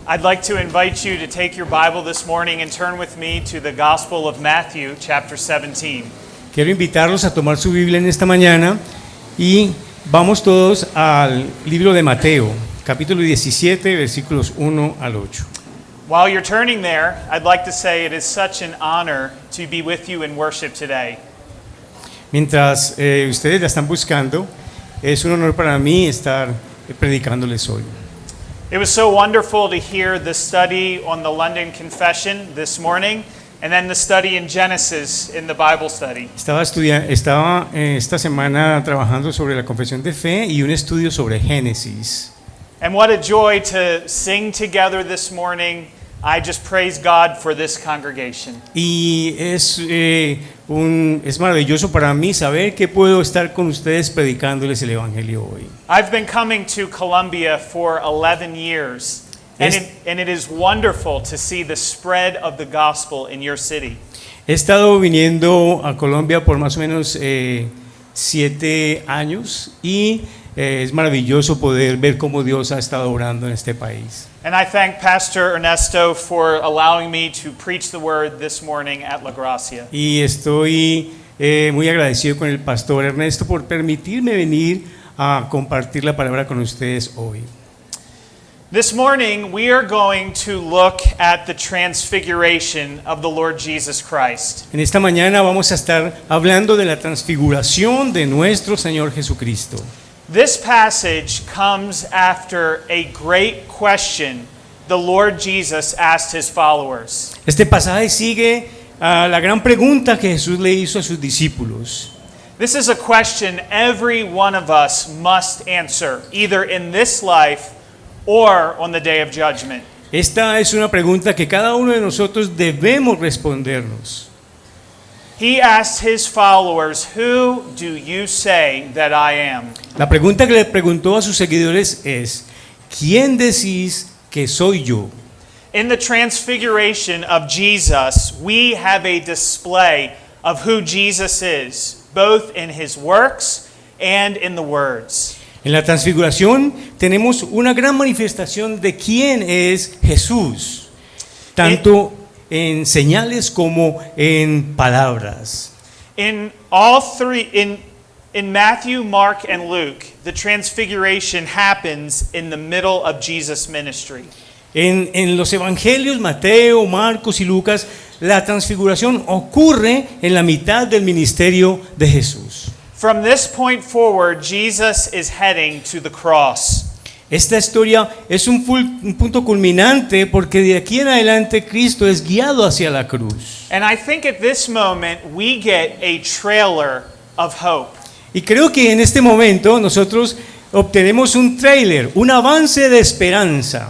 I'd like to invite you to take your Bible this morning and turn with me to the Gospel of Matthew, chapter 17. Quiero invitarlos a tomar su Biblia en esta mañana y vamos todos al libro de Mateo, capítulo 17, versículos 1 al 8. While you're turning there, I'd like to say it is such an honor to be with you in worship today. Mientras ustedes la están buscando, es un honor para mí estar predicándoles hoy. It was so wonderful to hear the study on the London Confession this morning, and then the study in Genesis in the Bible study. Estaba esta semana trabajando sobre la confesión de fe y un estudio sobre Génesis. And what a joy to sing together this morning. I just praise God for this congregation. Y es maravilloso para mí saber que puedo estar con ustedes predicándoles el Evangelio hoy. I've been coming to Columbia for 11 years, and it is wonderful to see the spread of the gospel in your city. He estado viniendo a Colombia por más o menos 7 años y es maravilloso poder ver cómo Dios ha estado obrando en este país. And I thank Pastor Ernesto for allowing me to preach the word this morning at La Gracia. Y estoy muy agradecido con el pastor Ernesto por permitirme venir a compartir la palabra con ustedes hoy. This morning we are going to look at the transfiguration of the Lord Jesus Christ. En esta mañana vamos a estar hablando de la transfiguración de nuestro Señor Jesucristo. This passage comes after a great question the Lord Jesus asked his followers. Este pasaje sigue a la gran pregunta que Jesús le hizo a sus discípulos. This is a question every one of us must answer, either in this life or on the day of judgment. Esta es una pregunta que cada uno de nosotros debemos respondernos. He asked his followers, "Who do you say that I am?" La pregunta que le preguntó a sus seguidores es: ¿quién decís que soy yo? In the transfiguration of Jesus, we have a display of who Jesus is, both in his works and in the words. En la transfiguración tenemos una gran manifestación de quién es Jesús, tanto en señales como en palabras. In all three, in Matthew, Mark, and Luke, the transfiguration happens in the middle of Jesus' ministry. En los evangelios Mateo, Marcos y Lucas, la transfiguración ocurre en la mitad del ministerio de Jesús. From this point forward, Jesus is heading to the cross. Esta historia es un punto culminante porque de aquí en adelante Cristo es guiado hacia la cruz. And I think at this moment we get a trailer of hope. Y creo que en este momento nosotros obtenemos un tráiler, un avance de esperanza.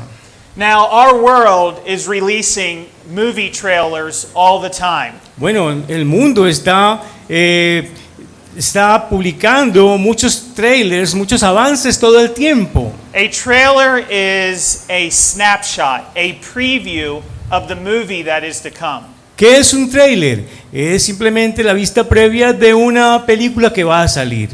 Now our world is releasing movie trailers all the time. Bueno, el mundo está publicando muchos trailers, muchos avances todo el tiempo. A trailer is a snapshot, a preview of the movie that is to come. ¿Qué es un trailer? Es simplemente la vista previa de una película que va a salir.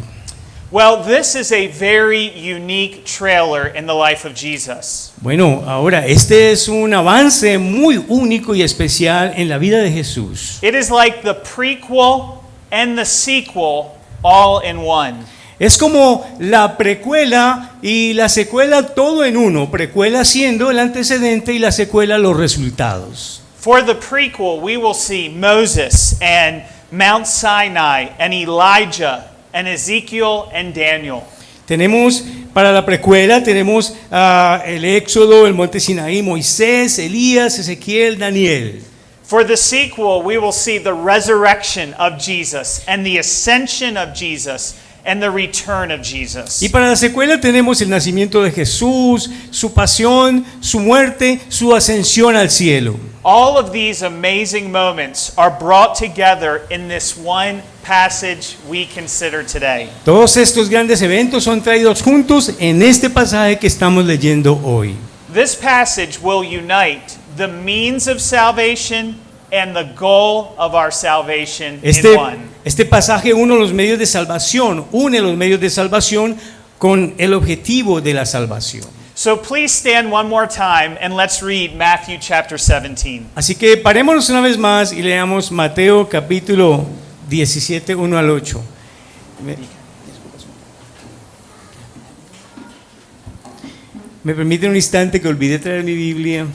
Well, this is a very unique trailer in the life of Jesus. Bueno, ahora este es un avance muy único y especial en la vida de Jesús. It is like the prequel and the sequel all in one. Es como la precuela y la secuela todo en uno, precuela siendo el antecedente y la secuela los resultados. For the prequel, we will see Moses and Mount Sinai and Elijah and Ezekiel and Daniel. Tenemos para la precuela tenemos el Éxodo, el Monte Sinaí, Moisés, Elías, Ezequiel, Daniel. For the sequel, we will see the resurrection of Jesus and the ascension of Jesus and the return of Jesus. Y para la secuela tenemos el nacimiento de Jesús, su pasión, su muerte, su ascensión al cielo. All of these amazing moments are brought together in this one passage we consider today. Todos estos grandes eventos son traídos juntos en este pasaje que estamos leyendo hoy. This passage will unite the means of salvation and the goal of our salvation in one. Este pasaje une los medios de salvación con el objetivo de la salvación. So please stand one more time and let's read Matthew chapter 17. Así que parémonos una vez más y leamos Mateo capítulo 17, 1 al 8. ¿Me permiten un instante que olvidé traer mi Biblia?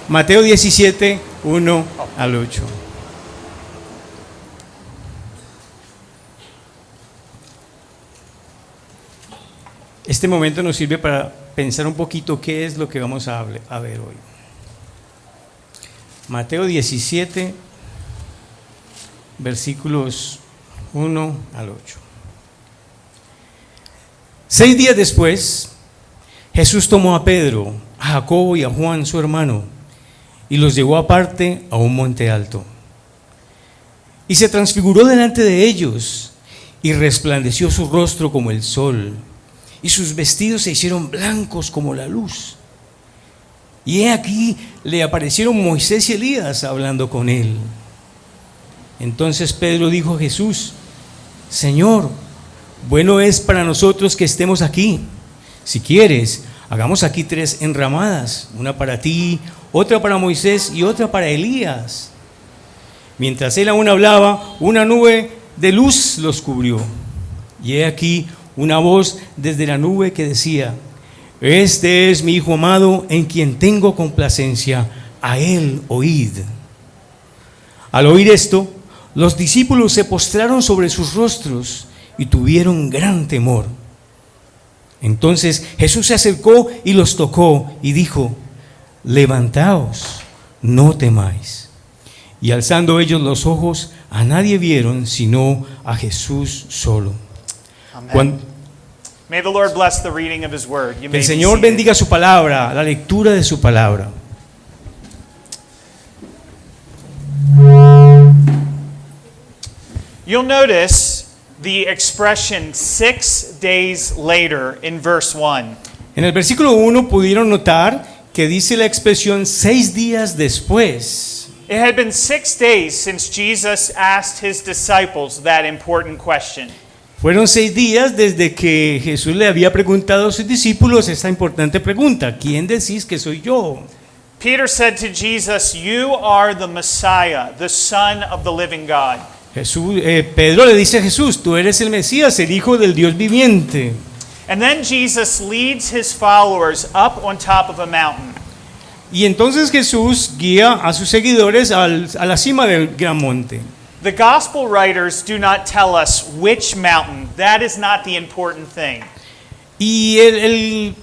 Mateo 17, 1 al 8. Este momento nos sirve para pensar un poquito qué es lo que vamos a ver hoy. Mateo 17, versículos 1 al 8. 6 días después, Jesús tomó a Pedro, a Jacobo y a Juan, su hermano, y los llevó aparte a un monte alto. Y se transfiguró delante de ellos, y resplandeció su rostro como el sol, y sus vestidos se hicieron blancos como la luz. Y he aquí le aparecieron Moisés y Elías hablando con él. Entonces Pedro dijo a Jesús: Señor, bueno es para nosotros que estemos aquí. Si quieres, hagamos aquí 3 enramadas, una para ti, otra para Moisés y otra para Elías. Mientras él aún hablaba, una nube de luz los cubrió. Y he aquí una voz desde la nube que decía: Este es mi Hijo amado, en quien tengo complacencia, a él oíd. Al oír esto, los discípulos se postraron sobre sus rostros y tuvieron gran temor. Entonces Jesús se acercó y los tocó y dijo: Levantaos, no temáis. Y alzando ellos los ojos, a nadie vieron sino a Jesús solo. May the Lord bless the reading of his word. You Que may el be Señor seated. bendiga su palabra, la lectura de su palabra. You'll notice the expression 6 days later in verse 1. En el versículo 1 pudieron notar que dice la expresión 6 días después. It had been 6 days since Jesus asked his disciples that important question. Fueron 6 días desde que Jesús le había preguntado a sus discípulos esta importante pregunta: ¿quién decís que soy yo? Peter said to Jesus, "You are the Messiah, the Son of the living God." Pedro le dice a Jesús: tú eres el Mesías, el Hijo del Dios viviente. And then Jesus leads his followers up on top of a mountain. Y entonces Jesús guía a sus seguidores a la cima del gran monte. The gospel writers do not tell us which mountain. That is not the important thing. Y el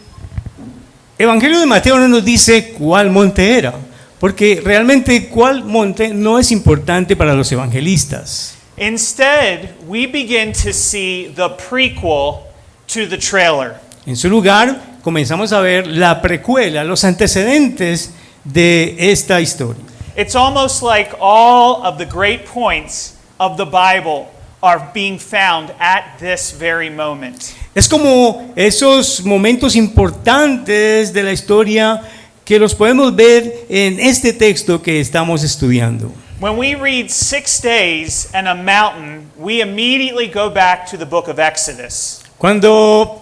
Evangelio de Mateo no nos dice cuál monte era, porque realmente cuál monte no es importante para los evangelistas. Instead, we begin to see the prequel to the trailer. En su lugar, comenzamos a ver la precuela, los antecedentes de esta historia. It's almost like all of the great points of the Bible are being found at this very moment. Es como esos momentos importantes de la historia que los podemos ver en este texto que estamos estudiando. When we read 6 days and a mountain, we immediately go back to the book of Exodus. Cuando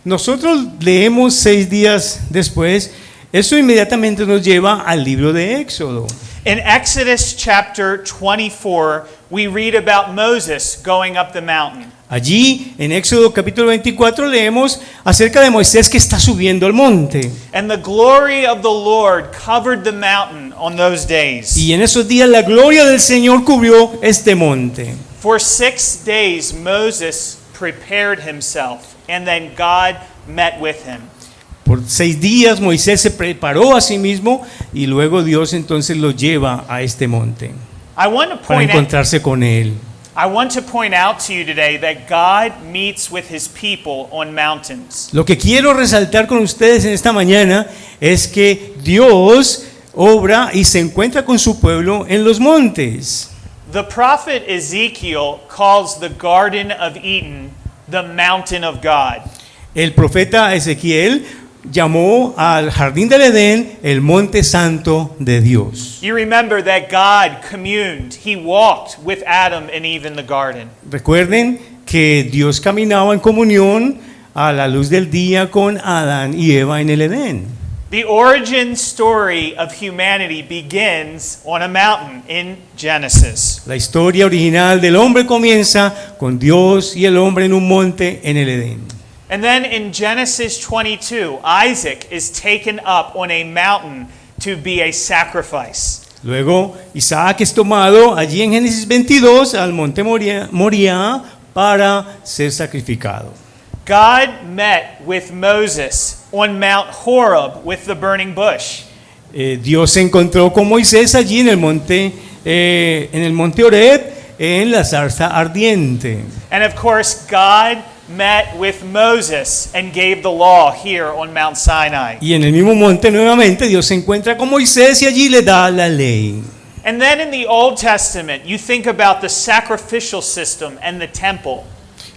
nosotros leemos 6 días después, eso inmediatamente nos lleva al libro de Éxodo. In Exodus chapter 24, we read about Moses going up the mountain. Allí, en Éxodo capítulo 24, leemos acerca de Moisés que está subiendo al monte. And the glory of the Lord covered the mountain on those days. Y en esos días la gloria del Señor cubrió este monte. For 6 days, Moses prepared himself, and then God met with him. Por 6 días Moisés se preparó a sí mismo y luego Dios entonces lo lleva a este monte I want to para point out, encontrarse con él. I want to point out to you today that God meets with his people on mountains. Lo que quiero resaltar con ustedes en esta mañana es que Dios obra y se encuentra con su pueblo en los montes. The prophet Ezekiel calls the Garden of Eden the mountain of God. El profeta Ezequiel llamó al jardín del Edén el monte santo de Dios. You remember that God communed. He walked with Adam and Eve in the garden. Recuerden que Dios caminaba en comunión a la luz del día con Adán y Eva en el Edén. The origin story of humanity begins on a mountain in Genesis. La historia original del hombre comienza con Dios y el hombre en un monte en el Edén. And then in Genesis 22, Isaac is taken up on a mountain to be a sacrifice. Luego Isaac es tomado allí en Génesis 22 al monte Moriah para ser sacrificado. God met with Moses on Mount Horeb with the burning bush. Dios se encontró con Moisés allí en el monte Horeb, en la zarza ardiente. And of course, God met with Moses and gave the law here on Mount Sinai. Y en el mismo monte nuevamente Dios se encuentra con Moisés y allí le da la ley. And then in the Old Testament, you think about the sacrificial system and the temple.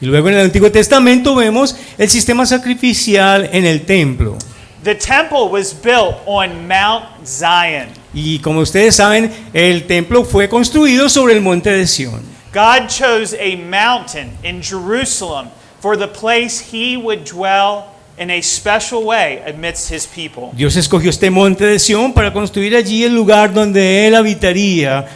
Y luego en el Antiguo Testamento vemos el sistema sacrificial en el templo. The temple was built on Mount Zion. Y como ustedes saben, el templo fue construido sobre el monte de Sión. God chose a mountain in Jerusalem for the place he would dwell in a special way amidst his people. Dios escogió este monte de Sión para construir allí el lugar donde él habitaría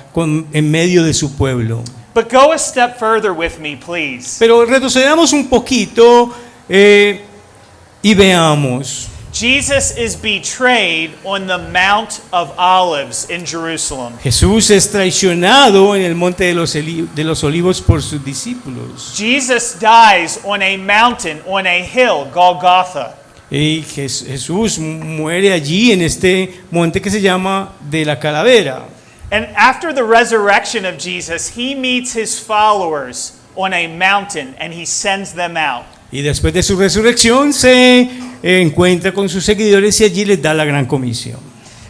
en medio de su pueblo. But go a step further with me, please. Pero retrocedamos un poquito y veamos. Jesus is betrayed on the Mount of Olives in Jerusalem. Jesús es traicionado en el monte de los olivos por sus discípulos. Jesus dies on a mountain, on a hill, Golgotha. Y Jesús muere allí en este monte que se llama de la calavera. And after the resurrection of Jesus, he meets his followers on a mountain and he sends them out. Y después de su resurrección se encuentra con sus seguidores y allí les da la gran comisión.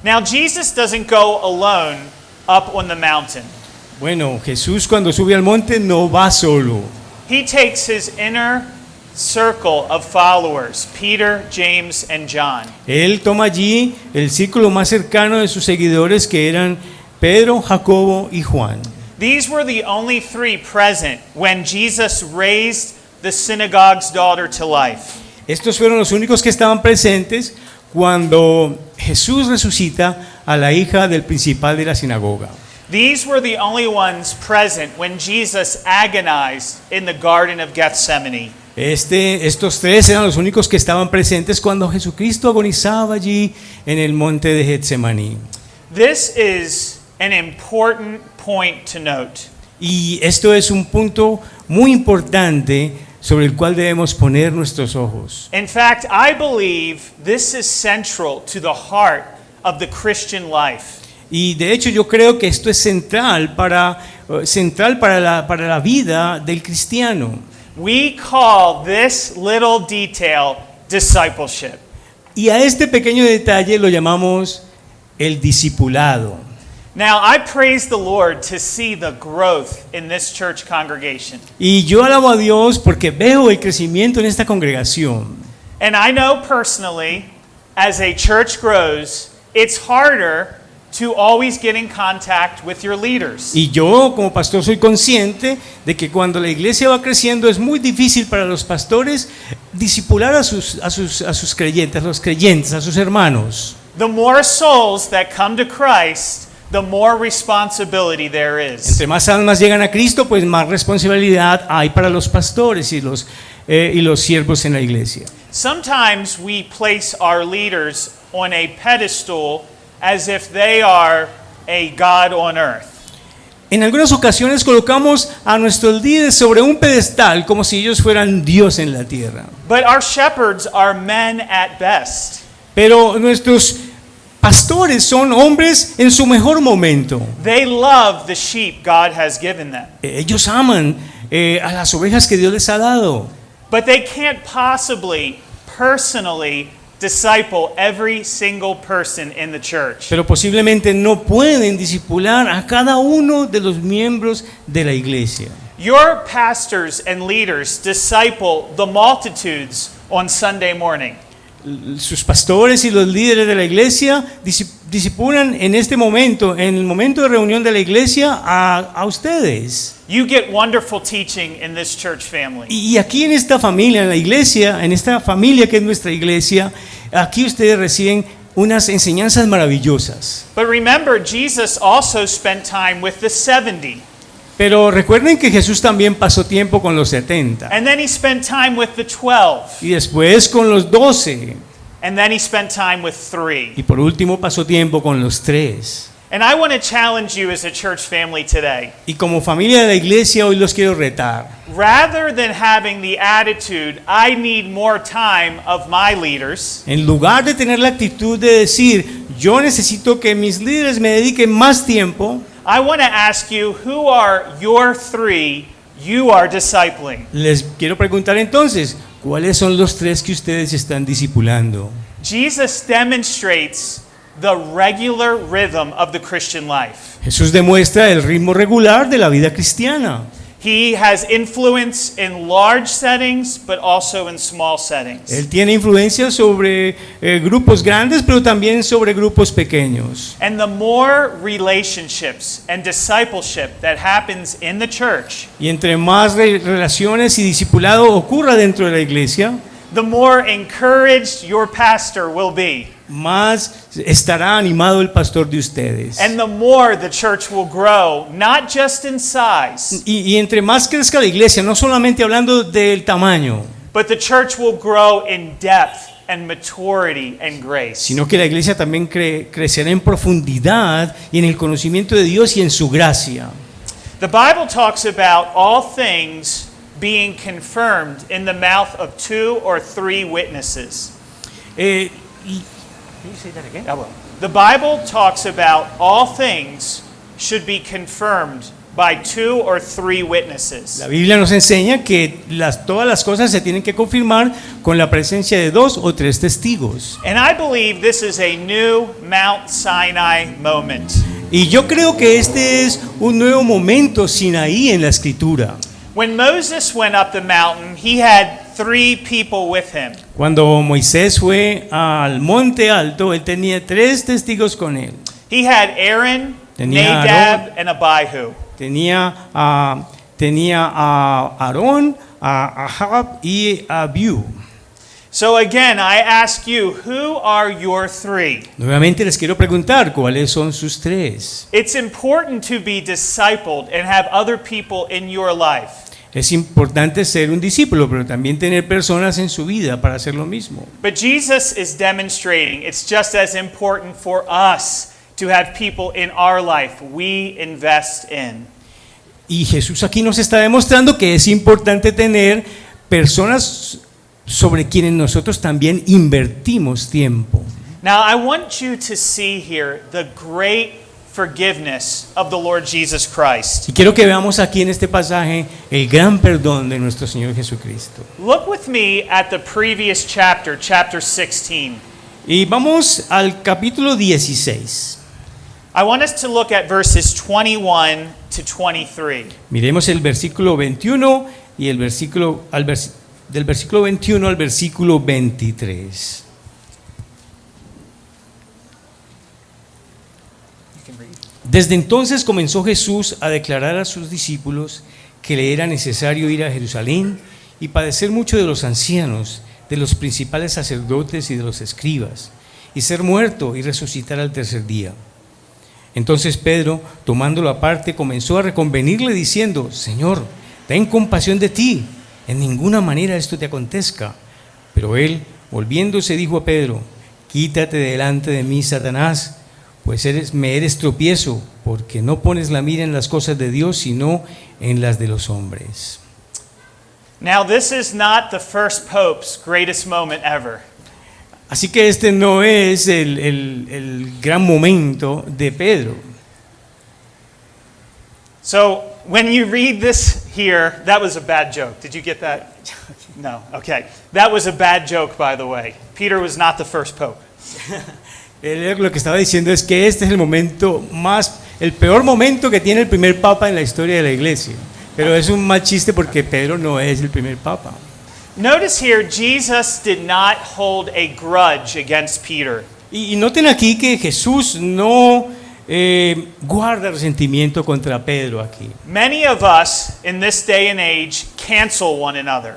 Now, Jesus doesn't go alone up on the mountain. Bueno, Jesús cuando sube al monte no va solo. He takes his inner circle of followers, Peter, James, and John. Él toma allí el círculo más cercano de sus seguidores que eran Pedro, Jacobo y Juan. These were the only three present when Jesus raised the synagogue's daughter to life. Estos fueron los únicos que estaban presentes cuando Jesús resucita a la hija del principal de la sinagoga. These were the only ones present when Jesus agonized in the Garden of Gethsemane. Estos tres eran los únicos que estaban presentes cuando Jesucristo agonizaba allí en el monte de Getsemaní. This is an important point to note. Y esto es un punto muy importante sobre el cual debemos poner nuestros ojos. In fact, I believe this is central to the heart of the Christian life. Y de hecho yo creo que esto es central para la vida del cristiano. We call this little detail discipleship. Y a este pequeño detalle lo llamamos el discipulado. Now, I praise the Lord to see the growth in this church congregation. Y yo alabo a Dios porque veo el crecimiento en esta congregación. And I know personally, as a church grows, it's harder to always get in contact with your leaders. Y yo como pastor soy consciente de que cuando la iglesia va creciendo es muy difícil para los pastores discipular a sus creyentes, a sus hermanos. The more souls that come to Christ, the more responsibility there is. Entre más almas llegan a Cristo, pues más responsabilidad hay para los pastores y los siervos en la iglesia. Sometimes we place our leaders on a pedestal as if they are a God on earth. En algunas ocasiones colocamos a nuestros líderes sobre un pedestal como si ellos fueran Dios en la tierra. But our shepherds are men at best. Pero nuestros pastores son hombres en su mejor momento. They love the sheep God has given them. Ellos aman a las ovejas que Dios les ha dado. But they can't possibly personally disciple every single person in the church. Pero posiblemente no pueden discipular a cada uno de los miembros de la iglesia. Your pastors and leaders disciple the multitudes on Sunday morning. Sus pastores y los líderes de la iglesia disipulan en este momento, en el momento de reunión de la iglesia, a ustedes. You get wonderful teaching in this church family. Y aquí en esta familia, en la iglesia, en esta familia que es nuestra iglesia, aquí ustedes reciben unas enseñanzas maravillosas. But remember, Jesus also spent time with the 70. Pero recuerden que Jesús también pasó tiempo con los 70 And then he spent time with the 12. y después con los 12 And then he spent time with 3. y por último pasó tiempo con los 3. And I want to challenge you as a church family today. Y como familia de la iglesia hoy los quiero retar. Rather than having the attitude, I need more time of my leaders, En lugar de tener la actitud de decir, yo necesito que mis líderes me dediquen más tiempo, I want to ask you, who are your 3 you are discipling? les quiero preguntar entonces, ¿cuáles son los 3 que ustedes están discipulando? Jesus demonstrates the regular rhythm of the Christian life. Jesús demuestra el ritmo regular de la vida cristiana. He has influence in large settings, but also in small settings. Él tiene influencia sobre grupos grandes, pero también sobre grupos pequeños. And the more relationships and discipleship that happens in the church, Y entre más relaciones y discipulado ocurra dentro de la iglesia, the more encouraged your pastor will be. más estará animado el pastor de ustedes. And the more the church will grow, not just in size, Y entre más crezca la iglesia, no solamente hablando del tamaño, but the church will grow in depth and maturity and grace. sino que la iglesia también crecerá en profundidad y en el conocimiento de Dios y en su gracia. The Bible talks about all things being confirmed in the mouth of 2 or 3 witnesses. I will. The Bible talks about all things should be confirmed by 2 or 3 witnesses. La Biblia nos enseña que todas las cosas se tienen que confirmar con la presencia de 2 o 3 testigos. And I believe this is a new Mount Sinai moment. Y yo creo que este es un nuevo momento Sinaí en la Escritura. When Moses went up the mountain, he had 3 people with him. Cuando Moisés fue al monte alto, él tenía 3 testigos con él. He had Aaron, Tenía Nadab, and Abihu. Tenía a Aarón, a Ahab y a Abiú. So again, I ask you, who are your 3? Nuevamente les quiero preguntar, ¿cuáles son sus 3? It's important to be discipled and have other people in your life. Es importante ser un discípulo, pero también tener personas en su vida para hacer lo mismo. But Jesus is demonstrating it's just as important for us to have people in our life we invest in. Y Jesús aquí nos está demostrando que es importante tener personas sobre quienes nosotros también invertimos tiempo. Now I want you to see here the great forgiveness of the Lord Jesus Christ. Y quiero que veamos aquí en este pasaje el gran perdón de nuestro Señor Jesucristo. Look with me at the previous chapter, chapter 16. Y vamos al capítulo 16. I want us to look at verses 21 to 23. Miremos el versículo 21 y el versículo del versículo 21 al versículo 23. Desde entonces comenzó Jesús a declarar a sus discípulos que le era necesario ir a Jerusalén y padecer mucho de los ancianos, de los principales sacerdotes y de los escribas, y ser muerto y resucitar al tercer día. Entonces Pedro, tomándolo aparte, comenzó a reconvenirle diciendo: Señor, ten compasión de ti, en ninguna manera esto te acontezca. Pero él, volviéndose, dijo a Pedro: Quítate de delante de mí, Satanás, pues me eres tropiezo, porque no pones la mira en las cosas de Dios, sino en las de los hombres. Now this is not the first pope's greatest moment ever. Así que este no es el gran momento de Pedro. So when you read this here, that was a bad joke. Did you get that? No. Okay. That was a bad joke, by the way. Peter was not the first pope. Él lo que estaba diciendo es que este es el peor momento que tiene el primer papa en la historia de la iglesia. Pero es un mal chiste porque Pedro no es el primer papa. Notice here, Jesus did not hold a grudge against Peter. Y noten aquí que Jesús no guarda resentimiento contra Pedro aquí. Many of us in this day and age cancel one another.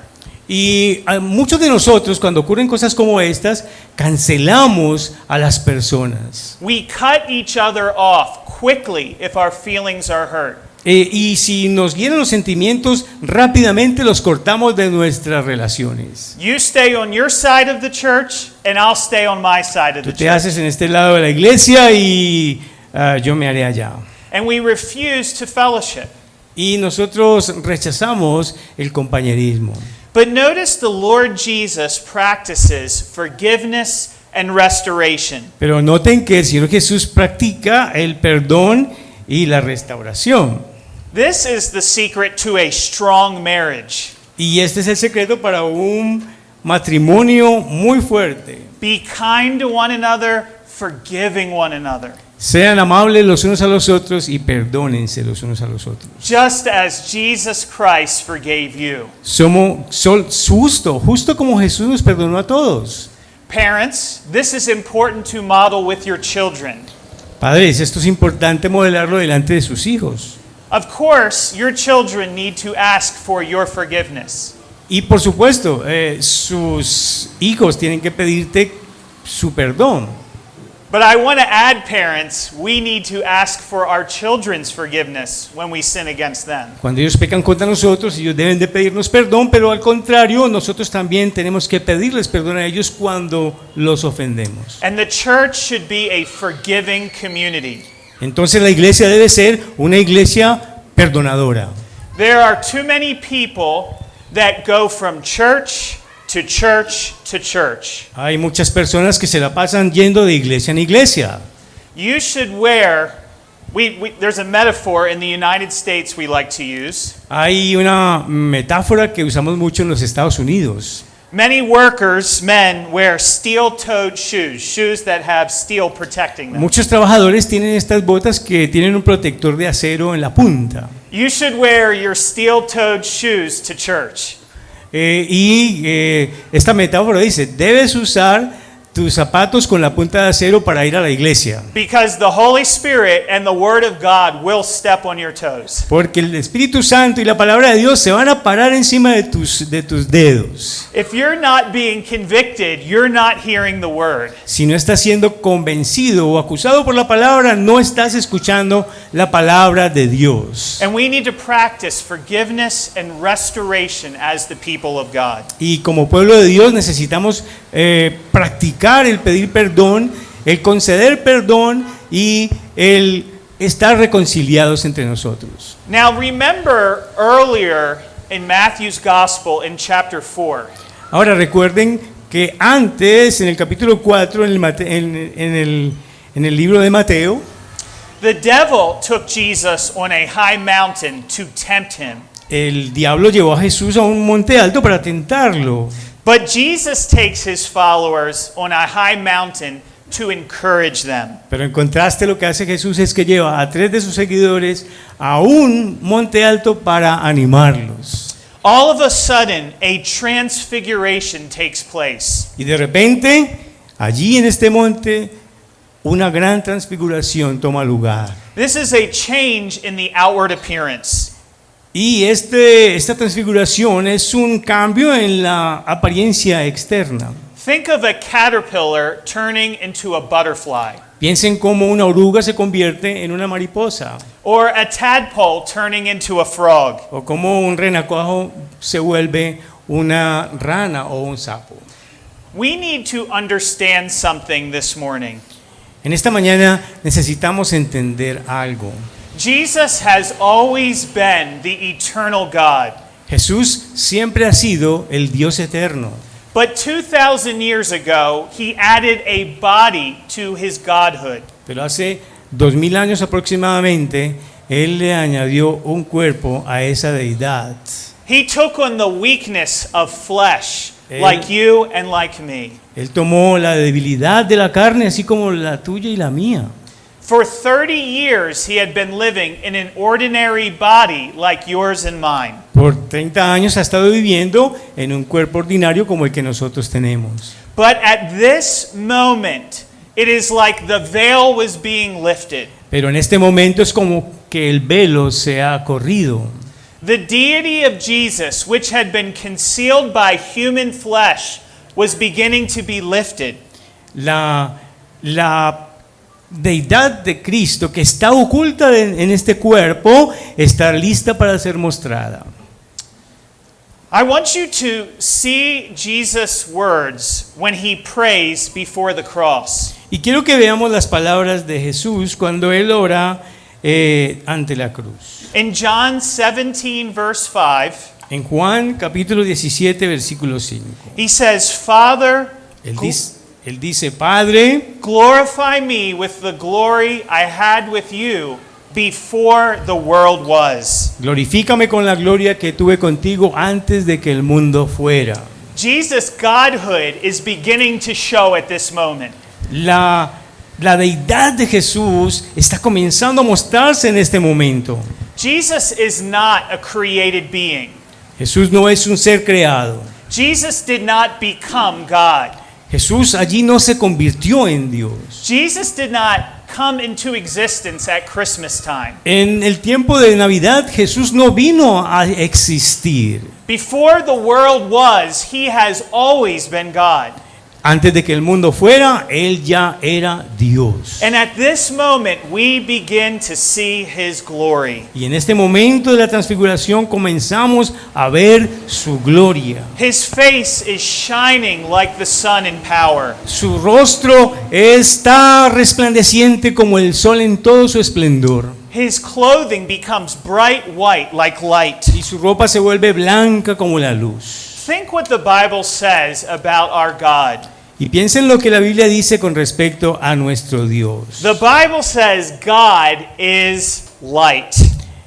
Y a muchos de nosotros, cuando ocurren cosas como estas, cancelamos a las personas. We cut each other off quickly if our feelings are hurt. Y si nos hieren los sentimientos, rápidamente los cortamos de nuestras relaciones. You stay on your side of the church, and I'll stay on my side of Tú the te church. haces en este lado de la iglesia y yo me haré allá. And we refuse to fellowship. Y nosotros rechazamos el compañerismo. But notice the Lord Jesus practices forgiveness and restoration. Pero noten que el Señor Jesús practica el perdón y la restauración. This is the secret to a strong marriage. Y este es el secreto para un matrimonio muy fuerte. Be kind to one another, forgiving one another. Sean amables los unos a los otros y perdónense los unos a los otros. Just as Jesus Christ forgave you. Justo como Jesús nos perdonó a todos. Parents, this is important to model with your children. Padres, esto es importante modelarlo delante de sus hijos. Of course, your children need to ask for your forgiveness. Y por supuesto, sus hijos tienen que pedirte su perdón. But I want to add, parents, we need to ask for our children's forgiveness when we sin against them. Cuando ellos pecan contra nosotros, ellos deben de pedirnos perdón, pero al contrario, nosotros también tenemos que pedirles perdón a ellos cuando los ofendemos. And the church should be a forgiving community. Entonces la iglesia debe ser una iglesia perdonadora. There are too many people that go from church to church to church. Hay muchas personas que se la pasan yendo de iglesia en iglesia. You should wear, there's a metaphor in the United States we like to use. Hay una metáfora que usamos mucho en los Estados Unidos. Many workers, men, wear steel-toed shoes, shoes that have steel protecting them. Muchos trabajadores tienen estas botas que tienen un protector de acero en la punta. You should wear your steel-toed shoes to church. Esta metáfora dice, debes usar tus zapatos con la punta de acero para ir a la iglesia. Because the Holy Spirit and the Word of God will step on your toes. Porque el Espíritu Santo y la palabra de Dios se van a parar encima de tus dedos. If you're not being convicted, you're not hearing the Word. Si no estás siendo convencido o acusado por la palabra, no estás escuchando la palabra de Dios. And we need to practice forgiveness and restoration as the people of God. Y como pueblo de Dios necesitamos practicar el pedir perdón, el conceder perdón y el estar reconciliados entre nosotros. Now remember earlier in Matthew's Gospel in chapter 4. Ahora recuerden que antes, en el capítulo 4, en el libro de Mateo, The devil took Jesus on a high mountain to tempt him. el diablo llevó a Jesús a un monte alto para tentarlo. But Jesus takes his followers on a high mountain to encourage them. Pero en contraste lo que hace Jesús es que lleva a 3 de sus seguidores a un monte alto para animarlos. All of a sudden, a transfiguration takes place. Y de repente, allí en este monte, una gran transfiguración toma lugar. This is a change in the outward appearance. Y esta transfiguración es un cambio en la apariencia externa. Think of a caterpillar turning into a butterfly, Piensen cómo una oruga se convierte en una mariposa, or a tadpole turning into a frog. o cómo un renacuajo se vuelve una rana o un sapo. We need to understand something this morning. En esta mañana necesitamos entender algo. Jesus has always been the eternal God. Jesús siempre ha sido el Dios eterno. But 2,000 years ago, he added a body to his godhood. Pero hace 2000 años aproximadamente, Él le añadió un cuerpo a esa deidad. He took on the weakness of flesh, like you and like me. Él tomó la debilidad de la carne, así como la tuya y la mía. For 30 years, he had been living in an ordinary body like yours and mine. Por 30 años ha estado viviendo en un cuerpo ordinario como el que nosotros tenemos. But at this moment, it is like the veil was being lifted. Pero en este momento es como que el velo se ha corrido. The deity of Jesus, which had been concealed by human flesh, was beginning to be lifted. La deidad de Cristo que está oculta en este cuerpo está lista para ser mostrada. I want you to see Jesus' words when he prays before the cross. Y quiero que veamos las palabras de Jesús cuando él ora ante la cruz. In John 17, verse 5, En Juan capítulo 17, versículo 5. he says, Father, Él dice, Padre, glorify me with the glory I had with you before the world was. glorifícame con la gloria que tuve contigo antes de que el mundo fuera. Jesus' godhood is beginning to show at this moment. La deidad de Jesús está comenzando a mostrarse en este momento. Jesus is not a created being. Jesús no es un ser creado. Jesus did not become God. Jesús allí no se convirtió en Dios. Jesus did not come into existence at Christmas time. En el tiempo de Navidad Jesús no vino a existir. Before the world was, he has always been God. Antes de que el mundo fuera, Él ya era Dios. And at this moment, we begin to see his glory. Y en este momento de la transfiguración comenzamos a ver su gloria. His face is shining like the sun in power. Su rostro está resplandeciente como el sol en todo su esplendor. His clothing becomes bright white like light. Y su ropa se vuelve blanca como la luz. Think what the Bible says about our God. Y piensen lo que la Biblia dice con respecto a nuestro Dios. The Bible says God is light.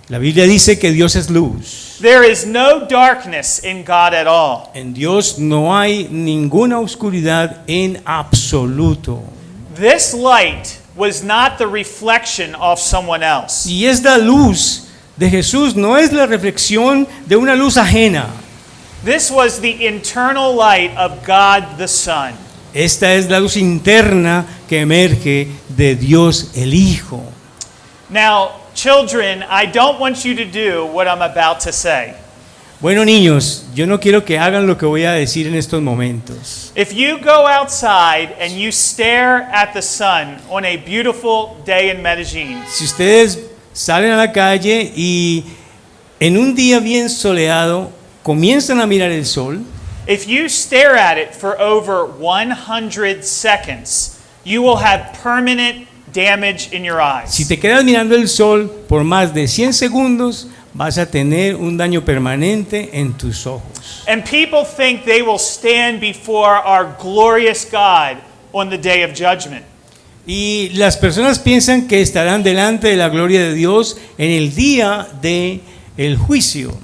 La Biblia dice que Dios es luz. There is no darkness in God at all. En Dios no hay ninguna oscuridad en absoluto. This light was not the reflection of someone else. Y esta luz de Jesús no es la reflexión de una luz ajena. This was the internal light of God the Son. Esta es la luz interna que emerge de Dios el Hijo. Now, children, I don't want you to do what I'm about to say. Bueno, niños, yo no quiero que hagan lo que voy a decir en estos momentos. If you go outside and you stare at the sun on a beautiful day in Medellin, Si ustedes salen a la calle y en un día bien soleado comienzan a mirar el sol, if you stare at it for over 100 seconds, you will have permanent damage in your si eyes. te quedas mirando el sol por más de 100 segundos, vas a tener un daño permanente en tus ojos. And people think they will stand before our glorious God on the day of judgment. Y las personas piensan que estarán delante de la gloria de Dios en el día de el juicio.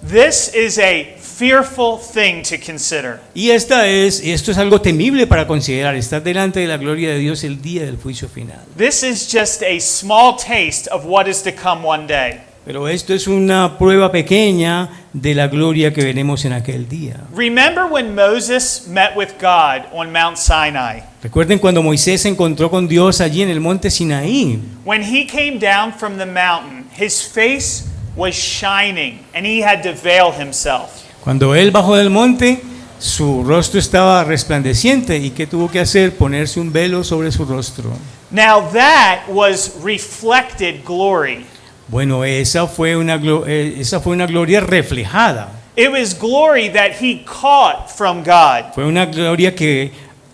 This is a fearful thing to consider. Y esto es algo temible para considerar, estar delante de la gloria de Dios el día del juicio final. This is just a small taste of what is to come one day. Pero esto es una prueba pequeña de la gloria que veremos en aquel día. Remember when Moses met with God on Mount Sinai? Recuerden cuando Moisés se encontró con Dios allí en el monte Sinaí. When he came down from the mountain, his face was shining and he had to veil himself. Cuando él bajó del monte, su rostro estaba resplandeciente. ¿Y qué tuvo que hacer? Ponerse un velo sobre su rostro. Now that was reflected glory. Bueno, esa fue una gloria reflejada. It was glory that he caught from God. Fue una gloria que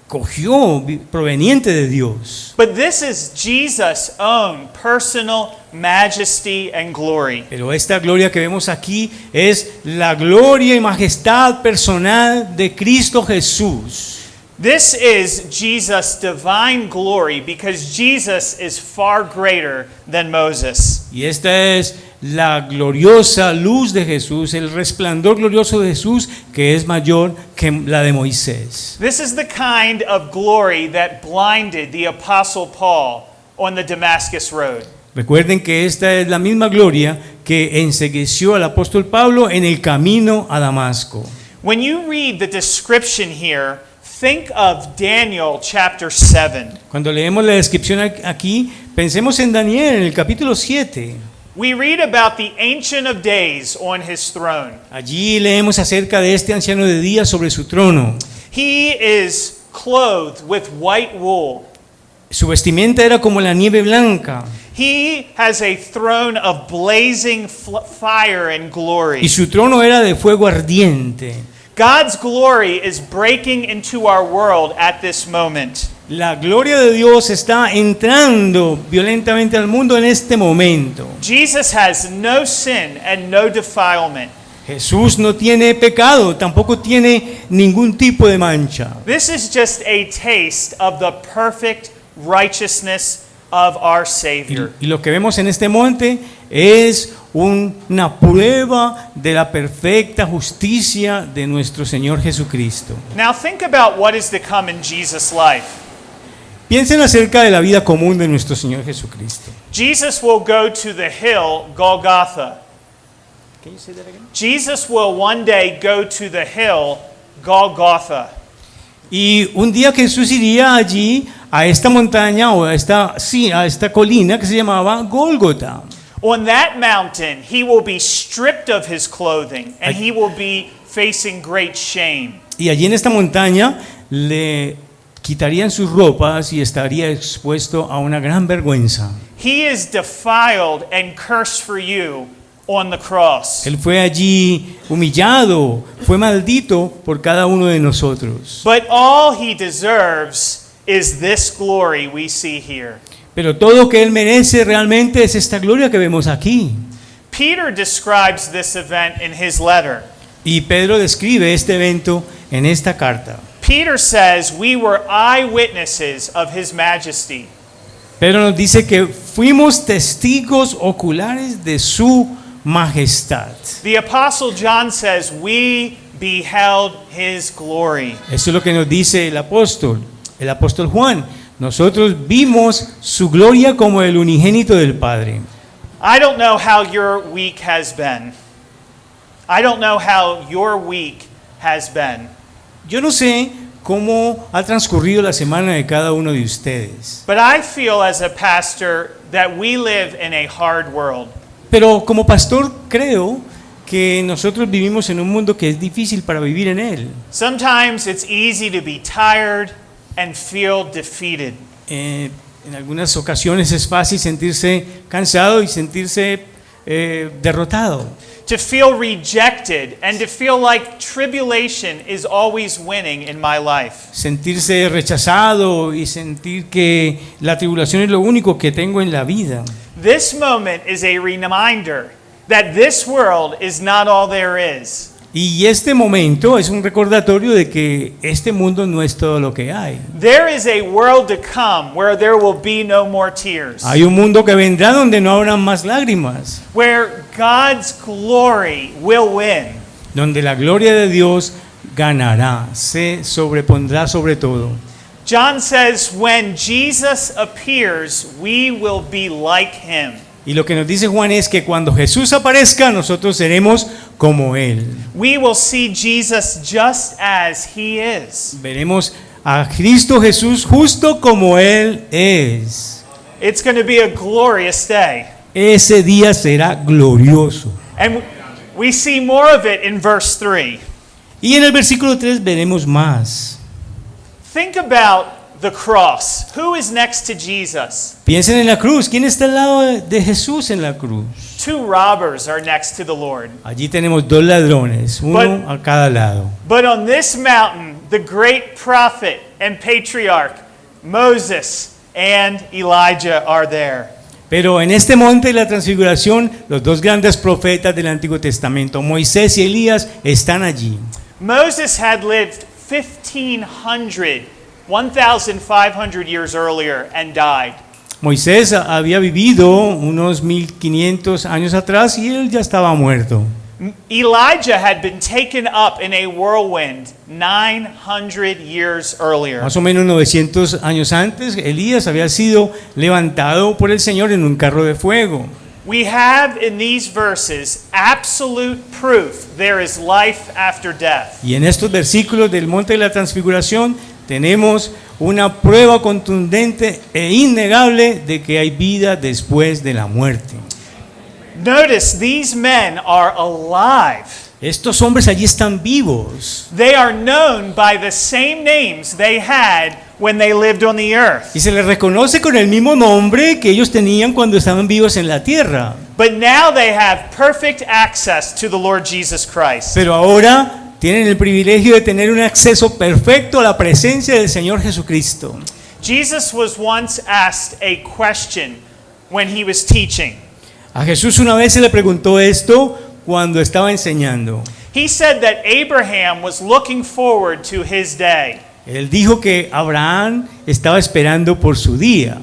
cogió proveniente de Dios. But this is Jesus' own personal majesty and glory. Pero esta gloria que vemos aquí es la gloria y majestad personal de Cristo Jesús. This is Jesus' divine glory because Jesus is far greater than Moses. Y esta es la gloriosa luz de Jesús, el resplandor glorioso de Jesús que es mayor que la de Moisés. This is the kind of glory that blinded the apostle Paul on the Damascus road. Recuerden que esta es la misma gloria que encegueció al apóstol Pablo en el camino a Damasco. When you read the description here, think of Daniel chapter 7. Cuando leemos la descripción aquí, pensemos en Daniel en el capítulo 7. We read about the Ancient of Days on his throne. Allí leemos acerca de este anciano de días sobre su trono. He is clothed with white wool. Su vestimenta era como la nieve blanca He has a throne of blazing fire and glory. y su trono era de fuego ardiente. God's glory is breaking into our world at this moment. La gloria de Dios está entrando violentamente al mundo en este momento. Jesus has no sin and no defilement. Jesús no tiene pecado, tampoco tiene ningún tipo de mancha. This is just a taste of the perfect righteousness of our Savior. Y lo que vemos en este monte es una prueba de la perfecta justicia de nuestro Señor Jesucristo. Now think about what is to come in Jesus' life. Piensen acerca de la vida común de nuestro Señor Jesucristo. Jesus will go to the hill Golgotha. Jesus will one day go to the hill Golgotha. Y un día Jesús iría allí a esta montaña o a esta colina que se llamaba Gólgota. On that mountain, he will be stripped of his clothing and he will be facing great shame. Y allí en esta montaña le quitarían sus ropas y estaría expuesto a una gran vergüenza. He is defiled and cursed for you on the cross. Él fue allí humillado, fue maldito por cada uno de nosotros. But all he deserves is this glory we see here. Pero todo lo que él merece realmente es esta gloria que vemos aquí. Peter describes this event in his letter. Y Pedro describe este evento en esta carta. Peter says we were eyewitnesses of his majesty. Pedro nos dice que fuimos testigos oculares de su majestad. The apostle John says we beheld his glory. Eso es lo que nos dice el apóstol Juan. Nosotros vimos su gloria como el unigénito del Padre. I don't know how your week has been. I don't know how your week has been. Yo no sé cómo ha transcurrido la semana de cada uno de ustedes, But I feel as a pastor that we live in a hard world. pero como pastor creo que nosotros vivimos en un mundo que es difícil para vivir en él. Sometimes it's easy to be tired and feel defeated. En algunas ocasiones es fácil sentirse cansado y sentirse derrotado. To feel rejected and to feel like tribulation is always winning in my life. Sentirse rechazado y sentir que la tribulación es lo único que tengo en la vida. This moment is a reminder that this world is not all there is. Y este momento es un recordatorio de que este mundo no es todo lo que hay. There is a world to come where there will be no more tears. Hay un mundo que vendrá donde no habrá más lágrimas, Where God's glory will win. donde la gloria de Dios ganará, se sobrepondrá sobre todo. John says when Jesus appears, we will be like him. Y lo que nos dice Juan es que cuando Jesús aparezca, nosotros seremos como Él. We will see Jesus just as he is. Veremos a Cristo Jesús justo como Él es. It's going to be a glorious day. Ese día será glorioso. And we see more of it in verse 3. Y en el versículo 3 veremos más. Think about the cross. Who is next to Jesus? Piensen en la cruz. ¿Quién está al lado de Jesús en la cruz? Two robbers are next to the Lord. Allí tenemos dos ladrones, uno a cada lado. But on this mountain, the great prophet and patriarch, Moses and Elijah are there. Pero en este monte de la transfiguración, los dos grandes profetas del Antiguo Testamento, Moisés y Elías, están allí. Moses had lived 1,500 years earlier and died. Moisés había vivido unos 1500 años atrás y él ya estaba muerto. Elijah had been taken up in a whirlwind 900 years earlier. Más o menos 900 años antes, Elías había sido levantado por el Señor en un carro de fuego. We have in these verses absolute proof there is life after death. Y en estos versículos del Monte de la Transfiguración tenemos una prueba contundente e innegable de que hay vida después de la muerte. Notice these men are alive. Estos hombres allí están vivos They are known by the same names they had when they lived on the earth. y se les reconoce con el mismo nombre que ellos tenían cuando estaban vivos en la tierra. But now they have perfect access to the Lord Jesus Christ. Pero ahora tienen el privilegio de tener un acceso perfecto a la presencia del Señor Jesucristo. Jesus was once asked a question when he was teaching. A Jesús una vez se le preguntó esto cuando estaba enseñando. He said that Abraham was looking forward to his day. Él dijo que Abraham estaba esperando por su día.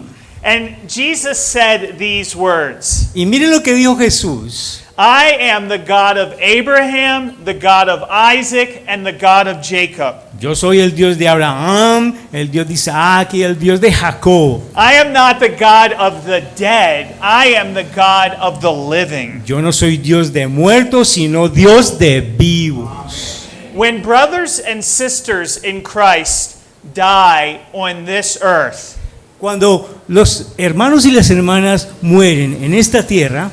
And Jesus said these words, Y miren lo que dijo Jesús. I am the God of Abraham, the God of Isaac, and the God of Jacob. Yo soy el Dios de Abraham, el Dios de Isaac y el Dios de Jacob. I am not the God of the dead, I am the God of the living. Yo no soy Dios de muertos, sino Dios de vivos. When brothers and sisters in Christ die on this earth, Cuando los hermanos y las hermanas mueren en esta tierra,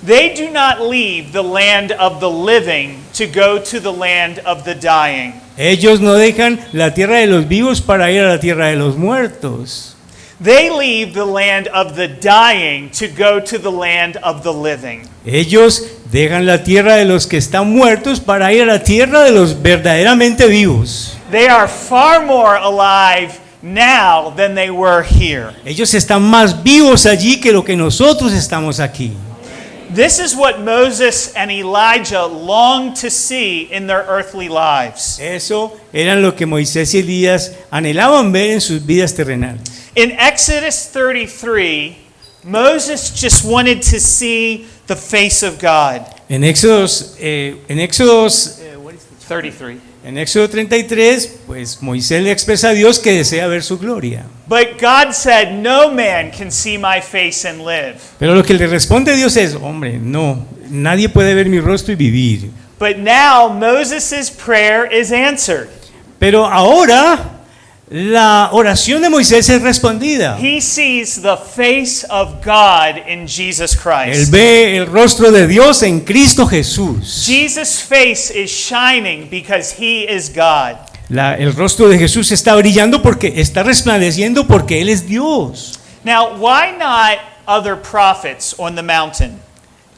they do not leave the land of the living to go to the land of the dying. ellos no dejan la tierra de los vivos para ir a la tierra de los muertos. They leave the land of the dying to go to the land of the living. Ellos dejan la tierra de los que están muertos para ir a la tierra de los verdaderamente vivos. They are far more alive now than they were here. Ellos están más vivos allí que lo que nosotros estamos aquí. This is what Moses and Elijah longed to see in their earthly lives. Eso eran lo que Moisés y Elías anhelaban ver en sus vidas terrenales. In Exodus 33, Moses just wanted to see the face of God. En Éxodos 33. En Éxodo 33, pues Moisés le expresa a Dios que desea ver su gloria. But God said, no man can see my face and live. Pero lo que le responde Dios es, hombre, no, nadie puede ver mi rostro y vivir. But now Moses' prayer is answered. Pero ahora la oración de Moisés es respondida. He sees the face of God in Jesus Él Christ. ve el rostro de Dios en Cristo Jesús. Jesus' face is shining because he is God. El rostro de Jesús está brillando porque está resplandeciendo porque Él es Dios. Now, why not other prophets on the mountain?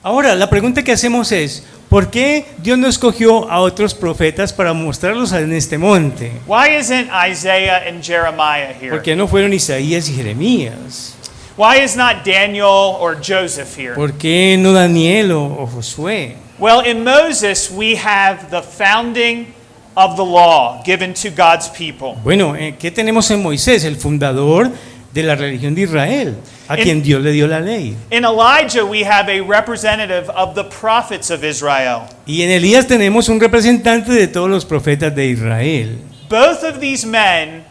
Ahora, la pregunta que hacemos es, ¿por qué Dios no escogió a otros profetas para mostrarlos en este monte? Why isn't Isaiah and Jeremiah here? ¿Por qué no fueron Isaías y Jeremías? Why is not Daniel or Joseph here? ¿Por qué no Daniel o Josué? Well, in Moses, we have the founding of the law given to God's people. Bueno, ¿qué tenemos en Moisés? El fundador de la religión de Israel, a quien Dios le dio la ley. In Elijah, we have a representative of the prophets of Israel. Y en Elías tenemos un representante de todos los profetas de Israel. Both of these men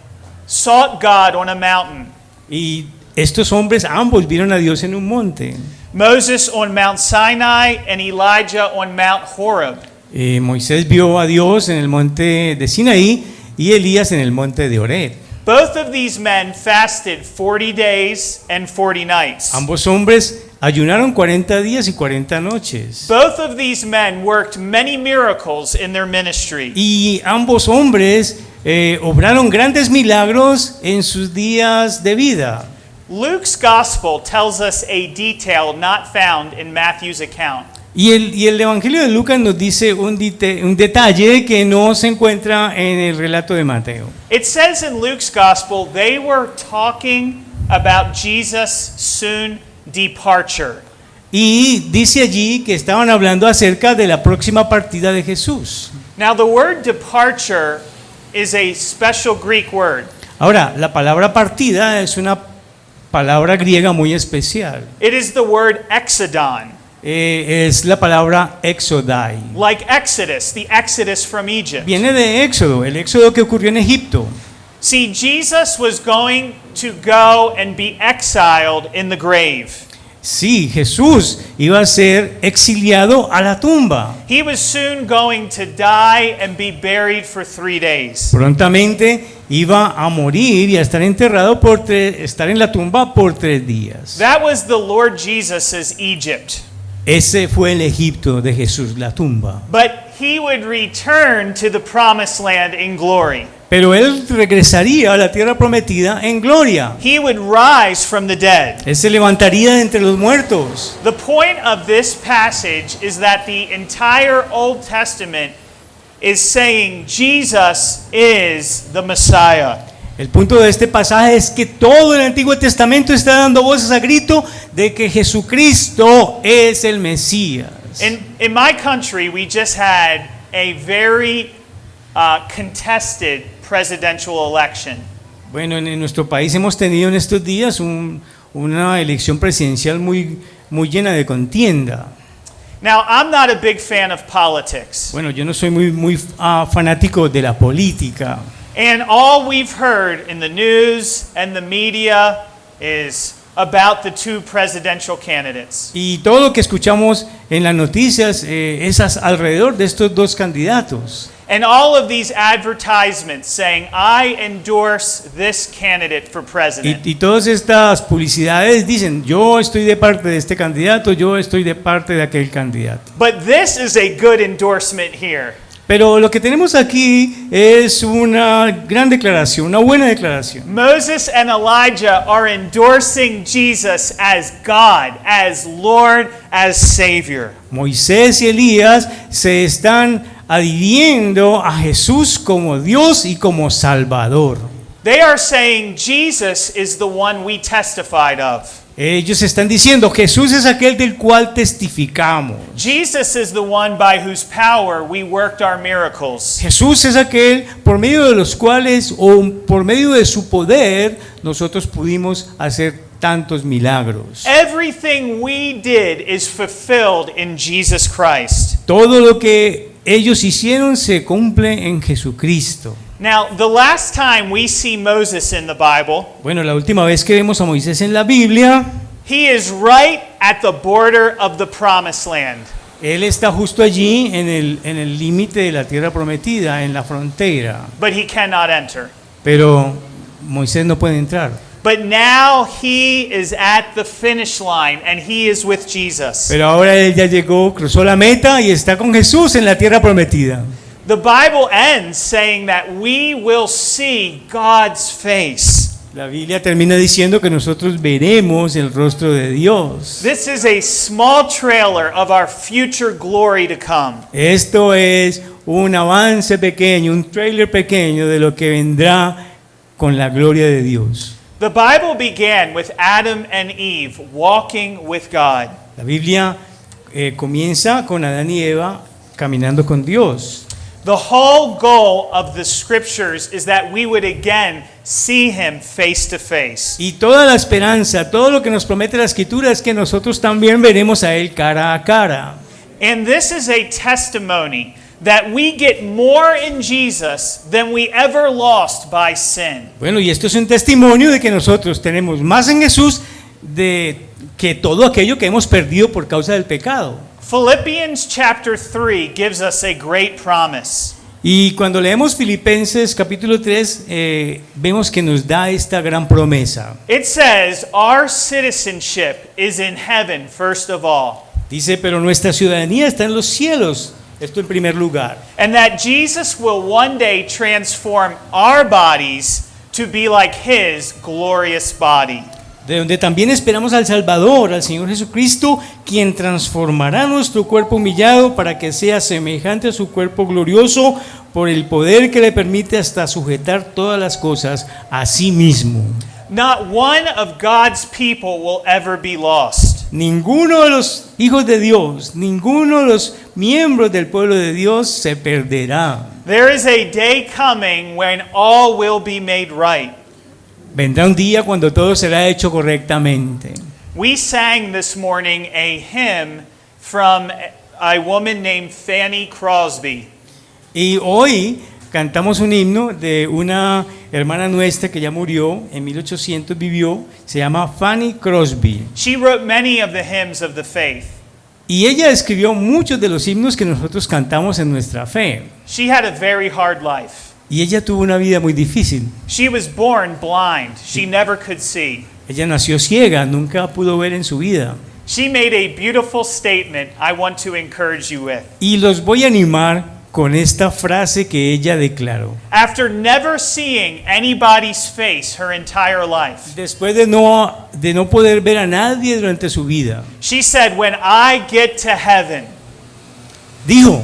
sought God on a mountain. Y estos hombres ambos vieron a Dios en un monte. Moses on Mount Sinai and Elijah on Mount Horeb. Moisés vio a Dios en el monte de Sinaí y Elías en el monte de Horeb. Both of these men fasted 40 days and 40 nights. Ambos hombres ayunaron 40 días y 40 noches. Both of these men worked many miracles in their ministry. Y ambos hombres obraron grandes milagros en sus días de vida. Luke's gospel tells us a detail not found in Matthew's account. Y el Evangelio de Lucas nos dice un detalle que no se encuentra en el relato de Mateo. It says in Luke's gospel they were talking about Jesus' soon departure. Y dice allí que estaban hablando acerca de la próxima partida de Jesús. Now the word departure is a special Greek word. Ahora, la palabra partida es una palabra griega muy especial. It is the word exodon. Es la palabra exodai. Like Exodus, the Exodus from Egypt. Viene de Éxodo, el Éxodo que ocurrió en Egipto. See, Jesus was going to go and be exiled in the grave. Sí, Jesús iba a ser exiliado a la tumba. He was soon going to die and be buried for 3 days. Prontamente iba a morir y a estar enterrado estar en la tumba por 3 días. That was the Lord Jesus' Egypt. Ese fue el Egipto de Jesús, la tumba. But he would return to the promised land in glory. Pero él regresaría a la tierra prometida en gloria. He would rise from the dead. Él se levantaría de entre los muertos. The point of this passage is that the entire Old Testament is saying Jesus is the Messiah. El punto de este pasaje es que todo el Antiguo Testamento está dando voces a grito de que Jesucristo es el Mesías. In my country, we just had a very contested presidential election. Bueno, en nuestro país hemos tenido en estos días una elección presidencial muy llena de contienda. Now, I'm not a big fan of politics. Bueno, yo no soy muy fanático de la política. And all we've heard in the news and the media is about the 2 presidential candidates. Y todo lo que escuchamos en las noticias es alrededor de estos 2 candidatos. And all of these advertisements saying, I endorse this candidate for president. Y todas estas publicidades dicen, yo estoy de parte de este candidato, yo estoy de parte de aquel candidato. But this is a good endorsement here. Pero lo que tenemos aquí es una gran declaración, una buena declaración. Moses and Elijah are endorsing Jesus as God, as Lord, as Savior. Moisés y Elías se están adhiriendo a Jesús como Dios y como Salvador. They are saying Jesus is the one we testified of. Ellos están diciendo, Jesús es aquel del cual testificamos. Jesus is the one by whose power we worked our miracles. Jesús es aquel por medio de los cuales, o por medio de su poder, nosotros pudimos hacer tantos milagros. Everything we did is fulfilled in Jesus Christ. Todo lo que ellos hicieron se cumple en Jesucristo. Now, the last time we see Moses in the Bible, Bueno, la última vez que vemos a Moisés en la Biblia, he is right at the border of the promised land. él está justo allí en el límite de la tierra prometida, en la frontera. But he cannot enter. Pero Moisés no puede entrar. But now he is at the finish line and he is with Jesus. Pero ahora él ya llegó, cruzó la meta y está con Jesús en la tierra prometida. The Bible ends saying that we will see God's face. La Biblia termina diciendo que nosotros veremos el rostro de Dios. This is a small trailer of our future glory to come. Esto es un avance pequeño, un trailer pequeño de lo que vendrá con la gloria de Dios. The Bible began with Adam and Eve walking with God. La Biblia comienza con Adán y Eva caminando con Dios. The whole goal of the scriptures is that we would again see him face to face. Y toda la esperanza, todo lo que nos promete la Escritura es que nosotros también veremos a Él cara a cara. And this is a testimony that we get more in Jesus than we ever lost by sin. Bueno, y esto es un testimonio de que nosotros tenemos más en Jesús que todo aquello que hemos perdido por causa del pecado. Philippians chapter 3 gives us a great promise. Y cuando leemos Filipenses capítulo 3, vemos que nos da esta gran promesa. It says, our citizenship is in heaven first of all. Dice, pero nuestra ciudadanía está en los cielos. Esto en primer lugar. And that Jesus will one day transform our bodies to be like his glorious body. De donde también esperamos al Salvador, al Señor Jesucristo, quien transformará nuestro cuerpo humillado para que sea semejante a su cuerpo glorioso por el poder que le permite hasta sujetar todas las cosas a sí mismo. Not one of God's people will ever be lost. Ninguno de los hijos de Dios, ninguno de los miembros del pueblo de Dios se perderá. There is a day coming when all will be made right. Vendrá un día cuando todo será hecho correctamente. We sang this morning a hymn from a woman named Fanny Crosby. Y hoy cantamos un himno de una hermana nuestra que ya murió, en 1800 vivió, se llama Fanny Crosby. She wrote many of the hymns of the faith. Y ella escribió muchos de los himnos que nosotros cantamos en nuestra fe. She had a very hard life. Y ella tuvo una vida muy difícil. She was born blind. She never could see. Ella nació ciega, nunca pudo ver en su vida. She made a beautiful statement I want to encourage you with. Y los voy a animar con esta frase que ella declaró. After never seeing anybody's face her entire life, Después de no poder ver a nadie durante su vida, she said, when I get to heaven, dijo,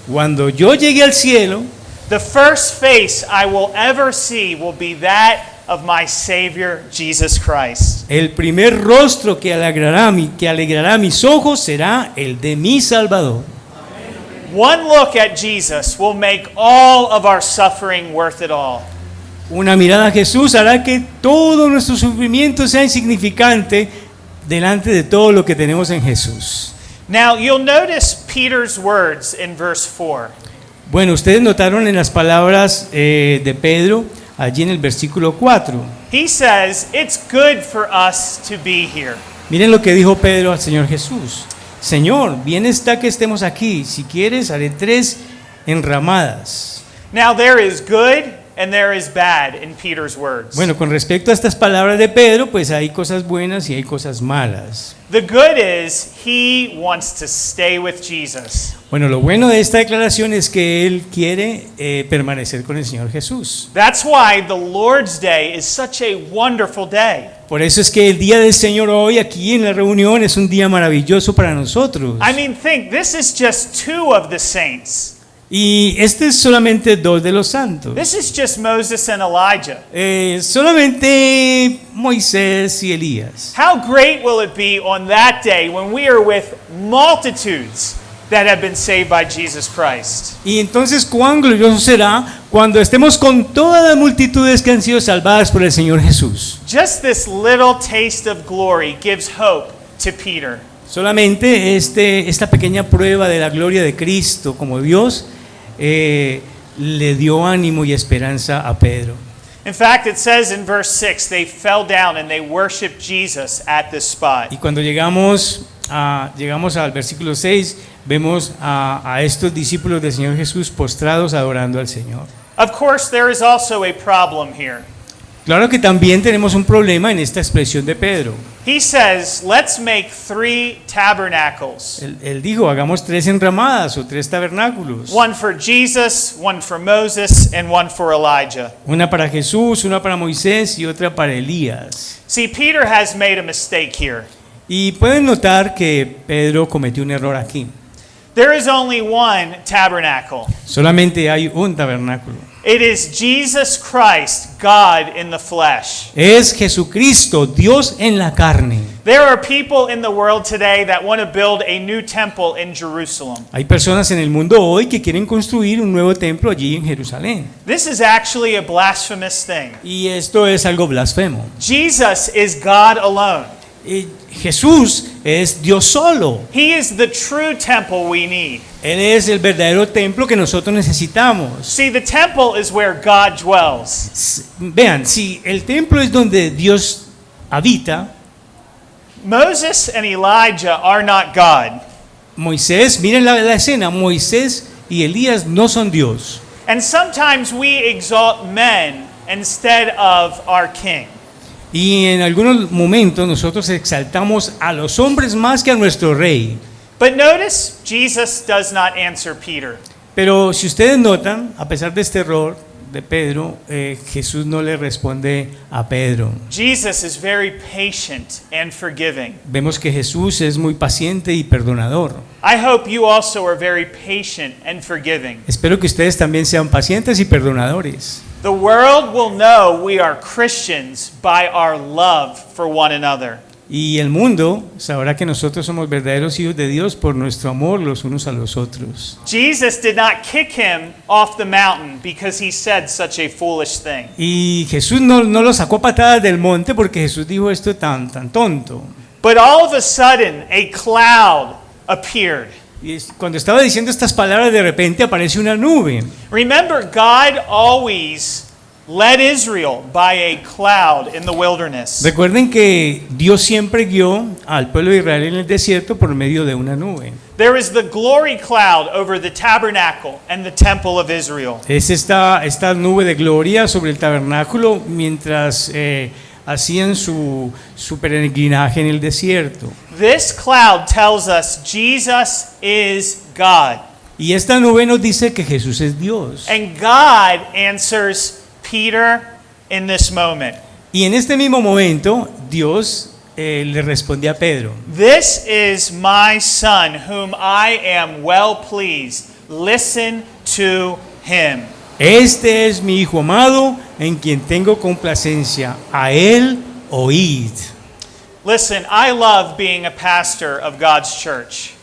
cuando yo llegue al cielo, the first face I will ever see will be that of my Savior, Jesus Christ. el primer rostro que alegrará mis ojos será el de mi Salvador. One look at Jesus will make all of our suffering worth it all. Una mirada a Jesús hará que todo nuestro sufrimiento sea insignificante delante de todo lo que tenemos en Jesús. Now, you'll notice Peter's words in verse 4. Bueno, ustedes notaron en las palabras de Pedro, allí en el versículo 4. He says, it's good for us to be here. Miren lo que dijo Pedro al Señor Jesús. Señor, bien está que estemos aquí. Si quieres, haré 3 enramadas. Now, there is good and there is bad in Peter's words. Bueno, con respecto a estas palabras de Pedro, pues hay cosas buenas y hay cosas malas. The good is he wants to stay with Jesus. Bueno, lo bueno de esta declaración es que él quiere permanecer con el Señor Jesús. That's why the Lord's Day is such a wonderful day. Por eso es que el día del Señor hoy aquí en la reunión es un día maravilloso para nosotros. I mean, think, this is just 2 of the saints. Y este es solamente 2 de los santos. This is just Moses and Elijah. Solamente Moisés y Elías. How great will it be on that day when we are with multitudes that have been saved by Jesus Christ? Y entonces cuán glorioso será cuando estemos con todas las multitudes que han sido salvadas por el Señor Jesús. Just this little taste of glory gives hope to Peter. Solamente esta pequeña prueba de la gloria de Cristo como Dios le dio ánimo y esperanza a Pedro. In fact, it says in verse 6, they fell down and they worshiped Jesus at this spot. Y cuando llegamos al versículo 6, vemos a estos discípulos del Señor Jesús postrados adorando al Señor. Of course, there is also a problem here. Claro que también tenemos un problema en esta expresión de Pedro. He says, let's make 3 tabernacles. Él dijo, hagamos 3 enramadas o 3 tabernáculos. One for Jesus, one for Moses, and one for Elijah. Una para Jesús, una para Moisés y otra para Elías. See, Peter has made a mistake here. Y pueden notar que Pedro cometió un error aquí. There is only one tabernacle. Solamente hay un tabernáculo. It is Jesus Christ, God in the flesh. Es Jesucristo, Dios en la carne. There are people in the world today that want to build a new temple in Jerusalem. Hay personas en el mundo hoy que quieren construir un nuevo templo allí en Jerusalén. This is actually a blasphemous thing. Y esto es algo blasfemo. Jesus is God alone. Jesús es Dios solo. He is the true temple we need. Él es el verdadero templo que nosotros necesitamos. See, the temple is where God dwells. Vean, si el templo es donde Dios habita, Moses and Elijah are not God. Moisés, miren la escena, Moisés y Elías no son Dios. And sometimes we exalt men instead of our king. Y en algunos momentos nosotros exaltamos a los hombres más que a nuestro rey. But notice, Jesus does not answer Peter. Pero si ustedes notan, a pesar de este error de Pedro, Jesús no le responde a Pedro. Jesus is very patient and forgiving. Vemos que Jesús es muy paciente y perdonador. I hope you also are very patient and forgiving. Espero que ustedes también sean pacientes y perdonadores. The world will know we are Christians by our love for one another. Y el mundo sabrá que nosotros somos verdaderos hijos de Dios por nuestro amor los unos a los otros. Jesus did not kick him off the mountain because he said such a foolish thing. Y Jesús no lo sacó patadas del monte porque Jesús dijo esto tan tonto. But all of a sudden, a cloud appeared. cuando estaba diciendo estas palabras, de repente aparece una nube. Remember, God always led Israel by a cloud in the wilderness. Recuerden que Dios siempre guió al pueblo de Israel en el desierto por medio de una nube. There is the glory cloud over the tabernacle and the temple of Israel. Es esta nube de gloria sobre el tabernáculo mientras hacían su peregrinaje en el desierto. This cloud tells us Jesus is God. Y esta nube nos dice que Jesús es Dios. And God answers Peter in this moment. Y en este mismo momento, Dios le responde a Pedro. This is my son whom I am well pleased. Listen to him. Este es mi hijo amado, en quien tengo complacencia. A él oíd. Listen, I love being a pastor of God's church.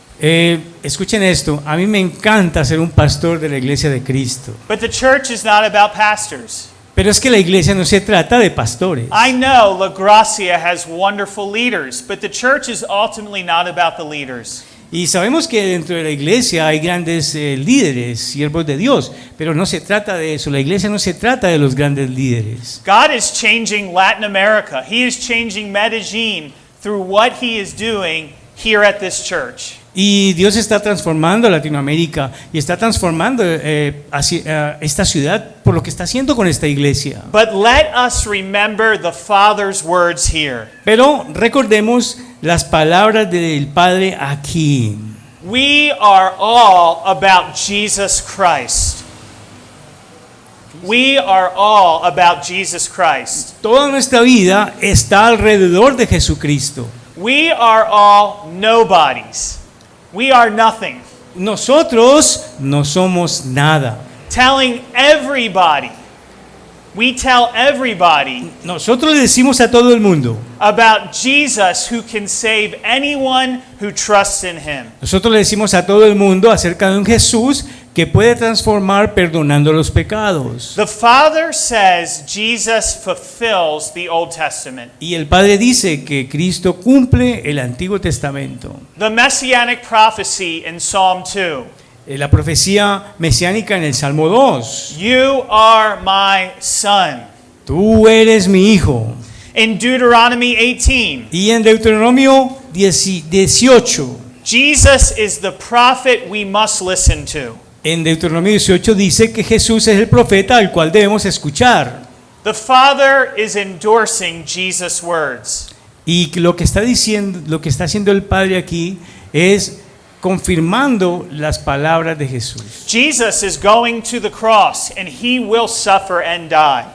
Escuchen esto, a mí me encanta ser un pastor de la iglesia de Cristo. But the church is not about pastors. Pero es que la iglesia no se trata de pastores. I know La Gracia has wonderful leaders, but the church is ultimately not about the leaders. Y sabemos que dentro de la iglesia hay grandes líderes, siervos de Dios, pero no se trata de eso. La iglesia no se trata de los grandes líderes. God is changing Latin America. He is changing Medellin through what he is doing here at this church. Y Dios está transformando Latinoamérica y está transformando esta ciudad por lo que está haciendo con esta iglesia. But let us remember the Father's words here. Pero recordemos las palabras del Padre aquí. We are all about Jesus Christ. We are all about Jesus Christ. Toda nuestra vida está alrededor de Jesucristo. We are all nobodies. We are nothing. Nosotros no somos nada. Telling everybody, we tell everybody Nosotros le decimos a todo el mundo. about Jesus who can save anyone who trusts in him. Nosotros le decimos a todo el mundo acerca de un Jesús que puede transformar perdonando los pecados. The Father says Jesus fulfills the Old Testament. Y el Padre dice que Cristo cumple el Antiguo Testamento. The Messianic prophecy in Psalm 2. La profecía mesiánica en el Salmo 2. You are my son. Tú eres mi hijo. In Deuteronomy 18. Y en Deuteronomio 18. Jesus is the prophet we must listen to. En Deuteronomio 18 dice que Jesús es el profeta al cual debemos escuchar. The Father is endorsing Jesus' words. Y lo que está diciendo, lo que está haciendo el Padre aquí es confirmando las palabras de Jesús. Jesus is going to the cross and he will suffer and die.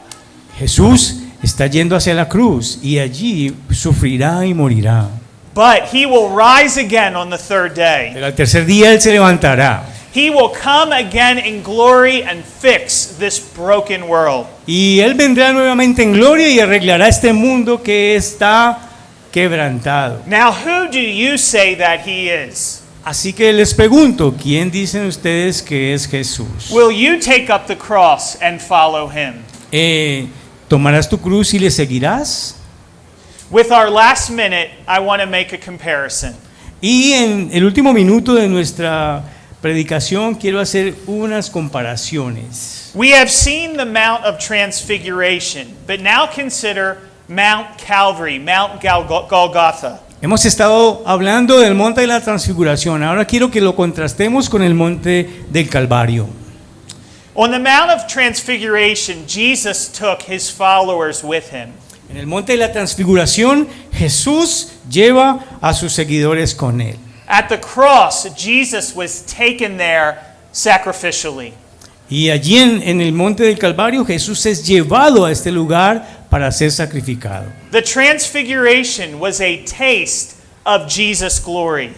Jesús está yendo hacia la cruz y allí sufrirá y morirá. But he will rise again on the third day. Pero al tercer día él se levantará. He will come again in glory and fix this broken world. Y él vendrá nuevamente en gloria y arreglará este mundo que está quebrantado. Now, who do you say that he is? Así que les pregunto, ¿quién dicen ustedes que es Jesús? Will you take up the cross and follow him? ¿Tomarás tu cruz y le seguirás? With our last minute, I want to make a comparison. Y en el último minuto de nuestra predicación quiero hacer unas comparaciones. We have seen the Mount of Transfiguration, but now consider Mount Calvary, Mount Golgotha. Hemos estado hablando del monte de la transfiguración. Ahora quiero que lo contrastemos con el monte del Calvario. On the Mount of Transfiguration, Jesus took his followers with him. En el monte de la transfiguración, Jesús lleva a sus seguidores con él. At the cross, Jesus was taken there sacrificially. Y allí en el monte del Calvario, Jesús es llevado a este lugar para ser sacrificado. The Transfiguration was a taste of Jesus' glory.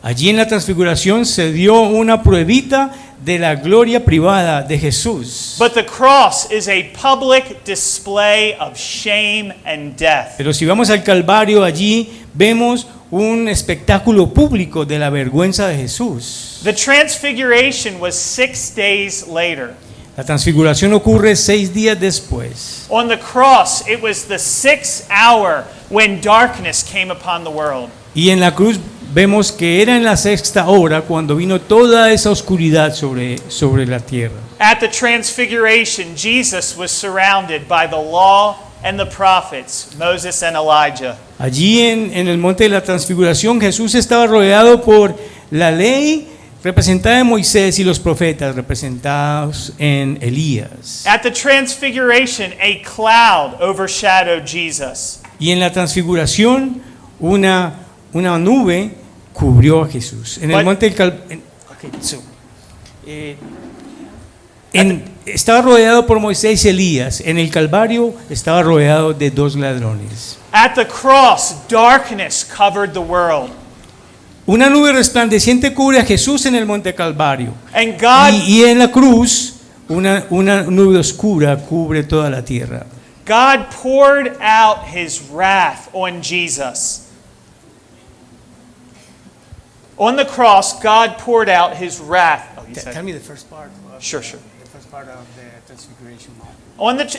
Allí en la transfiguración se dio una pruebita de la gloria privada de Jesús. But the cross is a public display of shame and death. Pero si vamos al Calvario, allí vemos un espectáculo público de la vergüenza de Jesús. The Transfiguration was 6 days later. La transfiguración ocurre 6 días después. On the cross, it was the 6th hour when darkness came upon the world. Y en la cruz vemos que era en la sexta hora cuando vino toda esa oscuridad sobre la tierra. At the Transfiguration, Jesus was surrounded by the law and the prophets, Moses and Elijah. Allí en el monte de la transfiguración Jesús estaba rodeado por la ley representada en Moisés y los profetas representados en Elías. At the Transfiguration, a cloud overshadowed Jesus. Y en la transfiguración una nube cubrió a Jesús. En el But- monte del estaba rodeado por Moisés y Elías. En el Calvario estaba rodeado de dos ladrones. At the cross, darkness covered the world. Una nube resplandeciente cubre a Jesús en el monte Calvario. And God, Y en la cruz una nube oscura cubre toda la tierra. God poured out his wrath on Jesus. On the cross, God poured out his wrath. Oh, you said- me the first part. Sure. The first part of the transfiguration.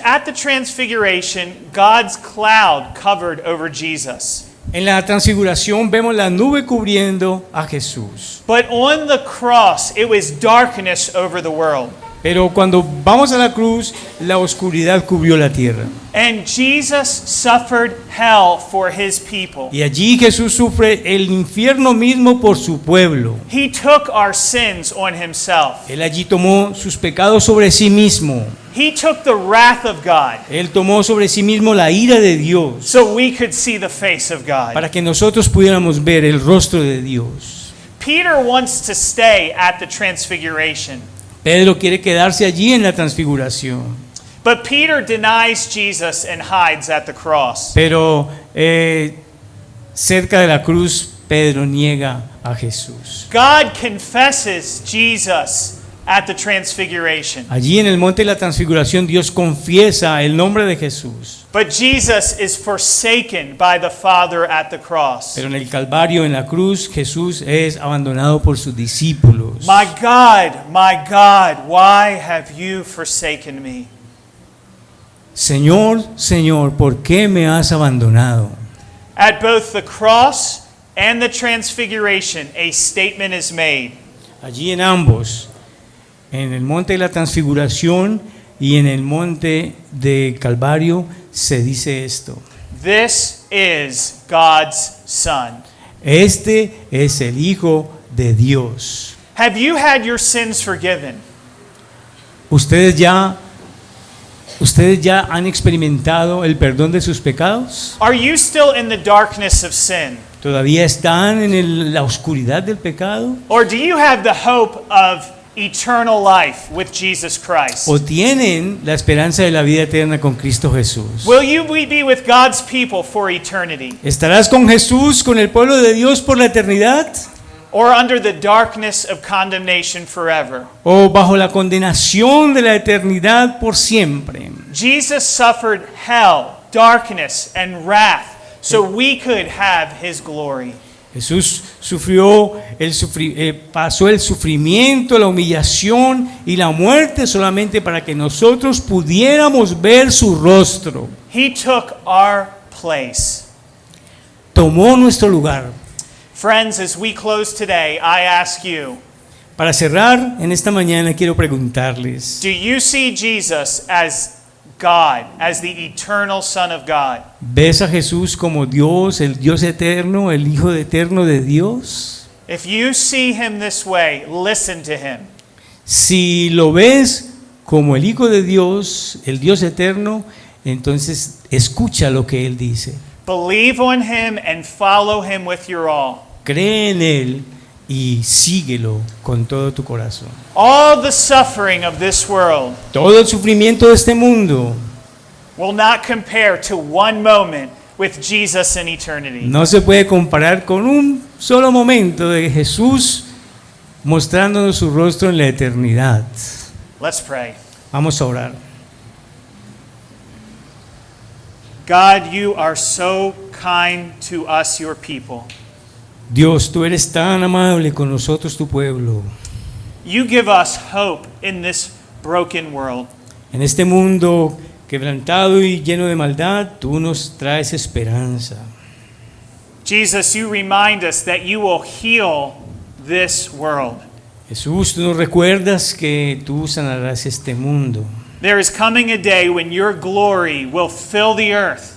At the Transfiguration, God's cloud covered over Jesus. En la transfiguración vemos la nube cubriendo a Jesús. But on the cross, it was darkness over the world. Pero cuando vamos a la cruz, la oscuridad cubrió la tierra. And Jesus suffered hell for his people. Y allí Jesús sufre el infierno mismo por su pueblo. He took our sins on himself. Él allí tomó sus pecados sobre sí mismo. He took the wrath of God Él tomó sobre sí mismo la ira de Dios so we could see the face of God. para que nosotros pudiéramos ver el rostro de Dios. Peter wants to stay at the Transfiguration. Pedro quiere quedarse allí en la transfiguración. But Peter denies Jesus and hides at the cross. Pero cerca de la cruz, Pedro niega a Jesús. God confesses Jesus at the Transfiguration. Allí en el monte de la transfiguración, Dios confiesa el nombre de Jesús. But Jesus is forsaken by the Father at the cross. Pero en el Calvario, en la cruz, Jesús es abandonado por sus discípulos. My God, why have you forsaken me? Señor, Señor, ¿por qué me has abandonado? At both the cross and the Transfiguration, a statement is made. Allí en ambos, en el monte de la transfiguración y en el monte de Calvario, se dice esto. This is God's Son. Este es el Hijo de Dios. Have you had your sins forgiven? ¿Ustedes ya han experimentado el perdón de sus pecados? Are you still in the darkness of sin? ¿Todavía están en la oscuridad del pecado? Or do you have the hope of eternal life with Jesus Christ? ¿O tienen la esperanza de la vida eterna con Cristo Jesús? Will you be with God's people for eternity? ¿Estarás con Jesús, con el pueblo de Dios por la eternidad? Or under the darkness of condemnation forever? ¿O bajo la condenación de la eternidad por siempre? Jesus suffered hell, darkness, and wrath so we could have his glory. Jesús pasó el sufrimiento, la humillación y la muerte solamente para que nosotros pudiéramos ver su rostro. He took our place. Tomó nuestro lugar. Friends, as we close today, I ask you, Para cerrar en esta mañana quiero preguntarles, do you see Jesus as God, as the eternal Son of God? ¿ves a Jesús como Dios, el Dios eterno, el Hijo eterno de Dios? If you see him this way, listen to him. Si lo ves como el Hijo de Dios, el Dios eterno, entonces escucha lo que Él dice. Believe on him and follow him with your all. Cree en Él y síguelo con todo tu corazón. All the suffering of this world Todo el sufrimiento de este mundo will not compare to one moment with Jesus in eternity. no se puede comparar con un solo momento de Jesús mostrándonos su rostro en la eternidad. Let's pray. Vamos a orar. God, you are so kind to us, your people. Dios, tú eres tan amable con nosotros, tu pueblo. You give us hope in this broken world. En este mundo quebrantado y lleno de maldad, tú nos traes esperanza. Jesus, you remind us that you will heal this world. Jesús, tú nos recuerdas que tú sanarás este mundo. There is coming a day when your glory will fill the earth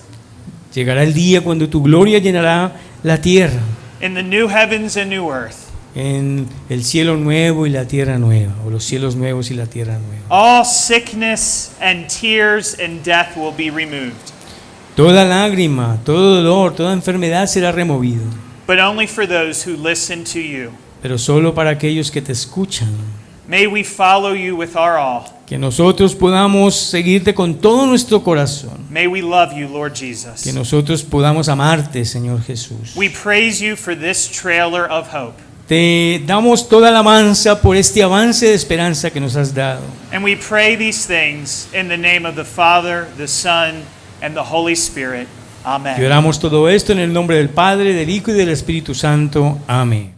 Llegará el día cuando tu gloria llenará la tierra, in the new heavens and new earth. en el cielo nuevo y la tierra nueva, o los cielos nuevos y la tierra nueva. All sickness and tears and death will be removed, Toda lágrima, todo dolor, toda enfermedad será removido, but only for those who listen to you. pero solo para aquellos que te escuchan. May we follow you with our all. Que nosotros podamos seguirte con todo nuestro corazón. May we love you, Lord Que Jesus. nosotros podamos amarte, Señor Jesús. We praise you for this trailer of hope. Te damos toda la alabanza por este avance de esperanza que nos has dado. And we pray these things in the name of the Father, the Son, and the Holy Spirit. Y Amen. oramos todo esto en el nombre del Padre, del Hijo y del Espíritu Santo. Amén.